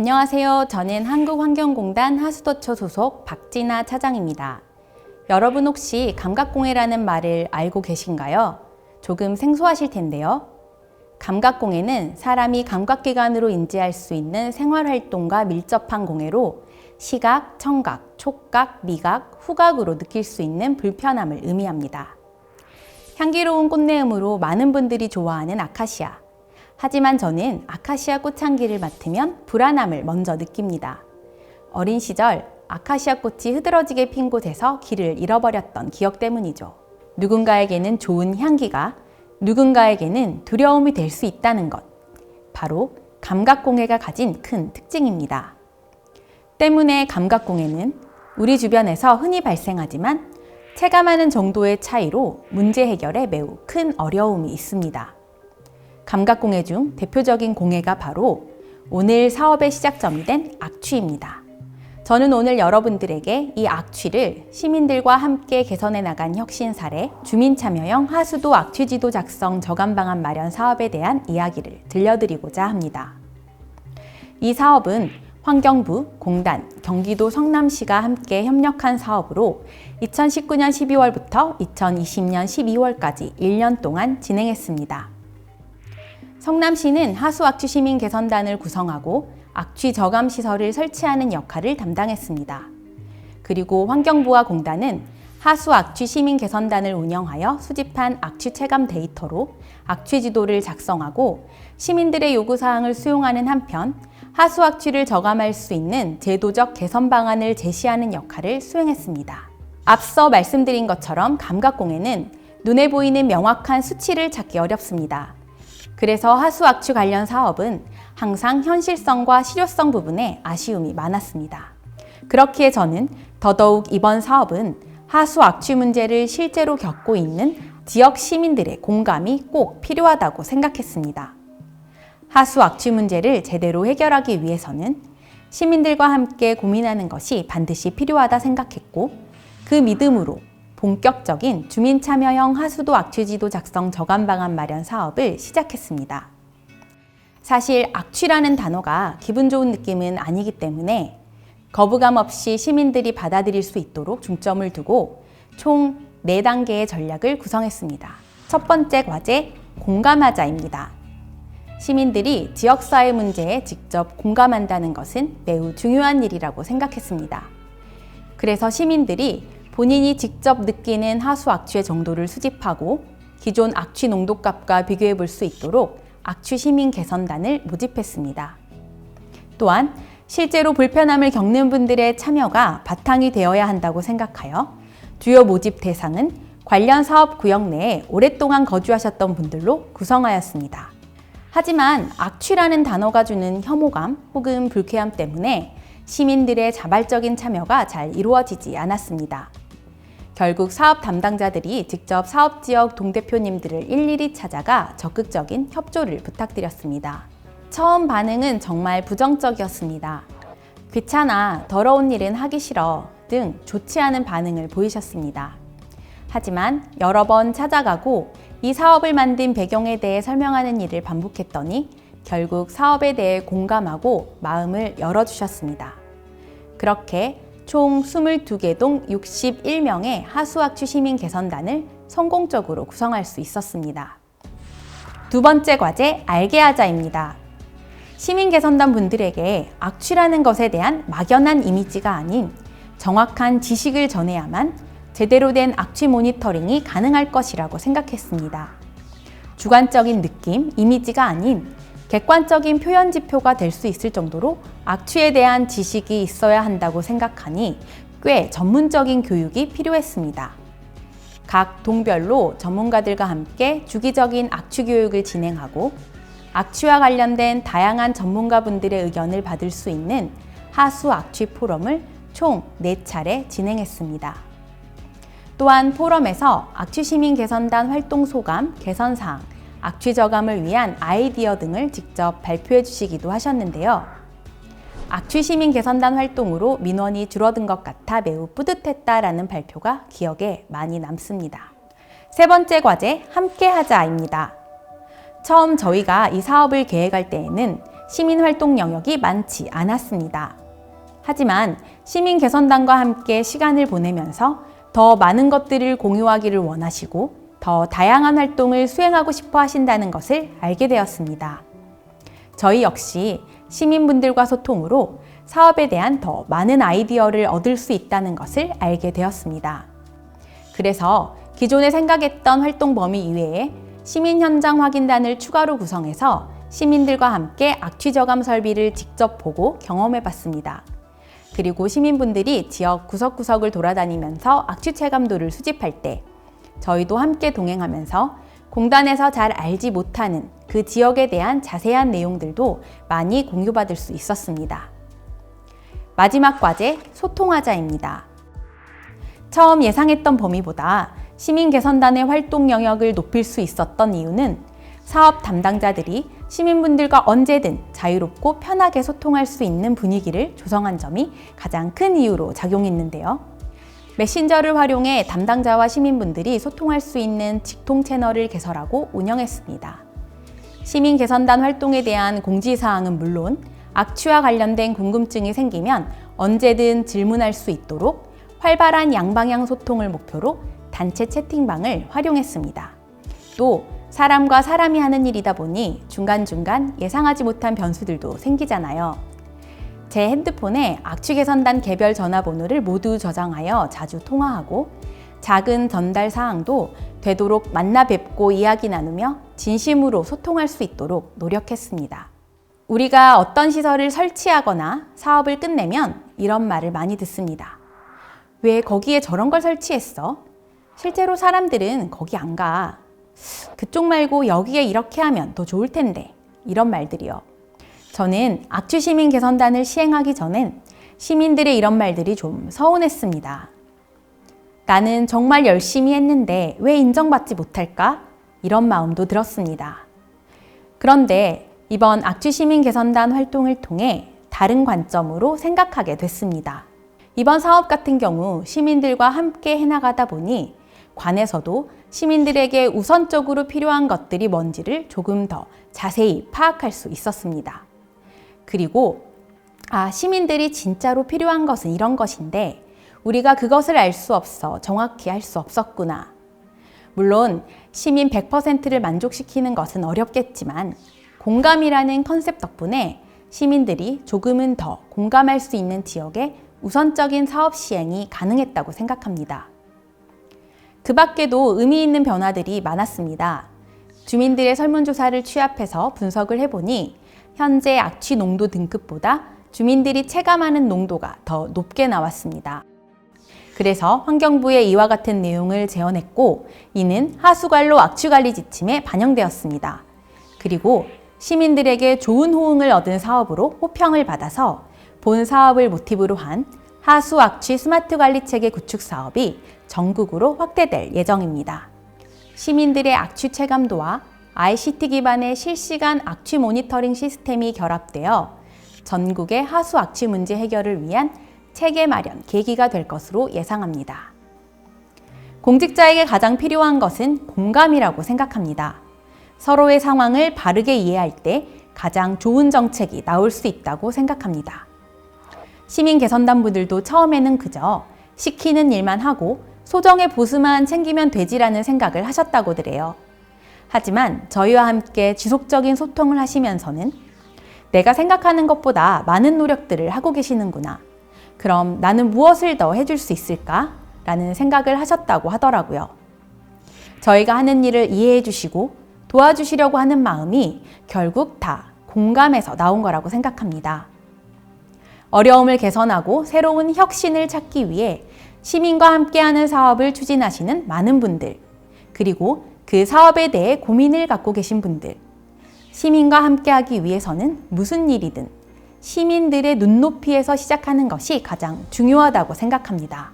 안녕하세요. 저는 한국환경공단 하수도처 소속 박진아 차장입니다. 여러분 혹시 감각공해라는 말을 알고 계신가요? 조금 생소하실 텐데요. 감각공해는 사람이 감각기관으로 인지할 수 있는 생활활동과 밀접한 공해로 시각, 청각, 촉각, 미각, 후각으로 느낄 수 있는 불편함을 의미합니다. 향기로운 꽃내음으로 많은 분들이 좋아하는 아카시아. 하지만 저는 아카시아 꽃향기를 맡으면 불안함을 먼저 느낍니다. 어린 시절 아카시아 꽃이 흐드러지게 핀 곳에서 길을 잃어버렸던 기억 때문이죠. 누군가에게는 좋은 향기가 누군가에게는 두려움이 될 수 있다는 것. 바로 감각공해가 가진 큰 특징입니다. 때문에 감각공해는 우리 주변에서 흔히 발생하지만 체감하는 정도의 차이로 문제 해결에 매우 큰 어려움이 있습니다. 감각공해 중 대표적인 공해가 바로 오늘 사업의 시작점이 된 악취입니다. 저는 오늘 여러분들에게 이 악취를 시민들과 함께 개선해 나간 혁신 사례, 주민참여형 하수도 악취지도 작성 저감 방안 마련 사업에 대한 이야기를 들려드리고자 합니다. 이 사업은 환경부, 공단, 경기도 성남시가 함께 협력한 사업으로 2019년 12월부터 2020년 12월까지 1년 동안 진행했습니다. 성남시는 하수악취 시민 개선단을 구성하고 악취 저감 시설을 설치하는 역할을 담당했습니다. 그리고 환경부와 공단은 하수악취 시민 개선단을 운영하여 수집한 악취 체감 데이터로 악취 지도를 작성하고 시민들의 요구사항을 수용하는 한편 하수악취를 저감할 수 있는 제도적 개선 방안을 제시하는 역할을 수행했습니다. 앞서 말씀드린 것처럼 감각공해는 눈에 보이는 명확한 수치를 찾기 어렵습니다. 그래서 하수악취 관련 사업은 항상 현실성과 실효성 부분에 아쉬움이 많았습니다. 그렇기에 저는 더더욱 이번 사업은 하수악취 문제를 실제로 겪고 있는 지역 시민들의 공감이 꼭 필요하다고 생각했습니다. 하수악취 문제를 제대로 해결하기 위해서는 시민들과 함께 고민하는 것이 반드시 필요하다 생각했고 그 믿음으로 본격적인 주민참여형 하수도 악취지도 작성 저감 방안 마련 사업을 시작했습니다. 사실 악취라는 단어가 기분 좋은 느낌은 아니기 때문에 거부감 없이 시민들이 받아들일 수 있도록 중점을 두고 총 4단계의 전략을 구성했습니다. 첫 번째 과제, 공감하자입니다. 시민들이 지역사회 문제에 직접 공감한다는 것은 매우 중요한 일이라고 생각했습니다. 그래서 시민들이 본인이 직접 느끼는 하수 악취의 정도를 수집하고 기존 악취 농도값과 비교해 볼 수 있도록 악취 시민 개선단을 모집했습니다. 또한 실제로 불편함을 겪는 분들의 참여가 바탕이 되어야 한다고 생각하여 주요 모집 대상은 관련 사업 구역 내에 오랫동안 거주하셨던 분들로 구성하였습니다. 하지만 악취라는 단어가 주는 혐오감 혹은 불쾌함 때문에 시민들의 자발적인 참여가 잘 이루어지지 않았습니다. 결국 사업 담당자들이 직접 사업지역 동대표님들을 일일이 찾아가 적극적인 협조를 부탁드렸습니다. 처음 반응은 정말 부정적이었습니다. 귀찮아, 더러운 일은 하기 싫어 등 좋지 않은 반응을 보이셨습니다. 하지만 여러 번 찾아가고 이 사업을 만든 배경에 대해 설명하는 일을 반복했더니 결국 사업에 대해 공감하고 마음을 열어주셨습니다. 그렇게 총 22개 동 61명의 하수악취 시민 개선단을 성공적으로 구성할 수 있었습니다. 두 번째 과제, 알게 하자입니다. 시민 개선단 분들에게 악취라는 것에 대한 막연한 이미지가 아닌 정확한 지식을 전해야만 제대로 된 악취 모니터링이 가능할 것이라고 생각했습니다. 주관적인 느낌, 이미지가 아닌 객관적인 표현 지표가 될 수 있을 정도로 악취에 대한 지식이 있어야 한다고 생각하니 꽤 전문적인 교육이 필요했습니다. 각 동별로 전문가들과 함께 주기적인 악취 교육을 진행하고 악취와 관련된 다양한 전문가분들의 의견을 받을 수 있는 하수 악취 포럼을 총 4차례 진행했습니다. 또한 포럼에서 악취 시민 개선단 활동 소감, 개선 사항, 악취 저감을 위한 아이디어 등을 직접 발표해 주시기도 하셨는데요. 악취 시민 개선단 활동으로 민원이 줄어든 것 같아 매우 뿌듯했다라는 발표가 기억에 많이 남습니다. 세 번째 과제, 함께 하자입니다. 처음 저희가 이 사업을 계획할 때에는 시민 활동 영역이 많지 않았습니다. 하지만 시민개선단과 함께 시간을 보내면서 더 많은 것들을 공유하기를 원하시고 더 다양한 활동을 수행하고 싶어 하신다는 것을 알게 되었습니다. 저희 역시 시민분들과 소통으로 사업에 대한 더 많은 아이디어를 얻을 수 있다는 것을 알게 되었습니다. 그래서 기존에 생각했던 활동 범위 이외에 시민 현장 확인단을 추가로 구성해서 시민들과 함께 악취 저감 설비를 직접 보고 경험해 봤습니다. 그리고 시민분들이 지역 구석구석을 돌아다니면서 악취 체감도를 수집할 때 저희도 함께 동행하면서 공단에서 잘 알지 못하는 그 지역에 대한 자세한 내용들도 많이 공유받을 수 있었습니다. 마지막 과제, 소통하자입니다. 처음 예상했던 범위보다 시민개선단의 활동 영역을 높일 수 있었던 이유는 사업 담당자들이 시민분들과 언제든 자유롭고 편하게 소통할 수 있는 분위기를 조성한 점이 가장 큰 이유로 작용했는데요. 메신저를 활용해 담당자와 시민분들이 소통할 수 있는 직통 채널을 개설하고 운영했습니다. 시민개선단 활동에 대한 공지사항은 물론 악취와 관련된 궁금증이 생기면 언제든 질문할 수 있도록 활발한 양방향 소통을 목표로 단체 채팅방을 활용했습니다. 또 사람과 사람이 하는 일이다 보니 중간중간 예상하지 못한 변수들도 생기잖아요. 제 핸드폰에 악취개선단 개별 전화번호를 모두 저장하여 자주 통화하고 작은 전달 사항도 되도록 만나 뵙고 이야기 나누며 진심으로 소통할 수 있도록 노력했습니다. 우리가 어떤 시설을 설치하거나 사업을 끝내면 이런 말을 많이 듣습니다. 왜 거기에 저런 걸 설치했어? 실제로 사람들은 거기 안 가. 그쪽 말고 여기에 이렇게 하면 더 좋을 텐데. 이런 말들이요. 저는 악취시민개선단을 시행하기 전엔 시민들의 이런 말들이 좀 서운했습니다. 나는 정말 열심히 했는데 왜 인정받지 못할까? 이런 마음도 들었습니다. 그런데 이번 악취시민개선단 활동을 통해 다른 관점으로 생각하게 됐습니다. 이번 사업 같은 경우 시민들과 함께 해나가다 보니 관에서도 시민들에게 우선적으로 필요한 것들이 뭔지를 조금 더 자세히 파악할 수 있었습니다. 그리고 시민들이 진짜로 필요한 것은 이런 것인데 우리가 그것을 알 수 없어 정확히 할 수 없었구나. 물론 시민 100%를 만족시키는 것은 어렵겠지만 공감이라는 컨셉 덕분에 시민들이 조금은 더 공감할 수 있는 지역에 우선적인 사업 시행이 가능했다고 생각합니다. 그 밖에도 의미 있는 변화들이 많았습니다. 주민들의 설문조사를 취합해서 분석을 해보니 현재 악취 농도 등급보다 주민들이 체감하는 농도가 더 높게 나왔습니다. 그래서 환경부에 이와 같은 내용을 제언했고 이는 하수관로 악취관리 지침에 반영되었습니다. 그리고 시민들에게 좋은 호응을 얻은 사업으로 호평을 받아서 본 사업을 모티브로 한 하수 악취 스마트 관리 체계 구축 사업이 전국으로 확대될 예정입니다. 시민들의 악취 체감도와 ICT 기반의 실시간 악취 모니터링 시스템이 결합되어 전국의 하수 악취 문제 해결을 위한 체계 마련 계기가 될 것으로 예상합니다. 공직자에게 가장 필요한 것은 공감이라고 생각합니다. 서로의 상황을 바르게 이해할 때 가장 좋은 정책이 나올 수 있다고 생각합니다. 시민개선단부들도 처음에는 그저 시키는 일만 하고 소정의 보수만 챙기면 되지라는 생각을 하셨다고들 해요. 하지만 저희와 함께 지속적인 소통을 하시면서는 내가 생각하는 것보다 많은 노력들을 하고 계시는구나. 그럼 나는 무엇을 더 해줄 수 있을까? 라는 생각을 하셨다고 하더라고요. 저희가 하는 일을 이해해 주시고 도와주시려고 하는 마음이 결국 다 공감에서 나온 거라고 생각합니다. 어려움을 개선하고 새로운 혁신을 찾기 위해 시민과 함께하는 사업을 추진하시는 많은 분들, 그리고 그 사업에 대해 고민을 갖고 계신 분들, 시민과 함께하기 위해서는 무슨 일이든 시민들의 눈높이에서 시작하는 것이 가장 중요하다고 생각합니다.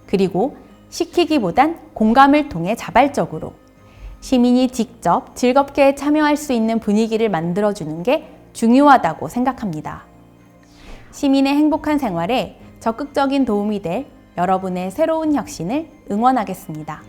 그리고 시키기보단 공감을 통해 자발적으로 시민이 직접 즐겁게 참여할 수 있는 분위기를 만들어주는 게 중요하다고 생각합니다. 시민의 행복한 생활에 적극적인 도움이 될 여러분의 새로운 혁신을 응원하겠습니다.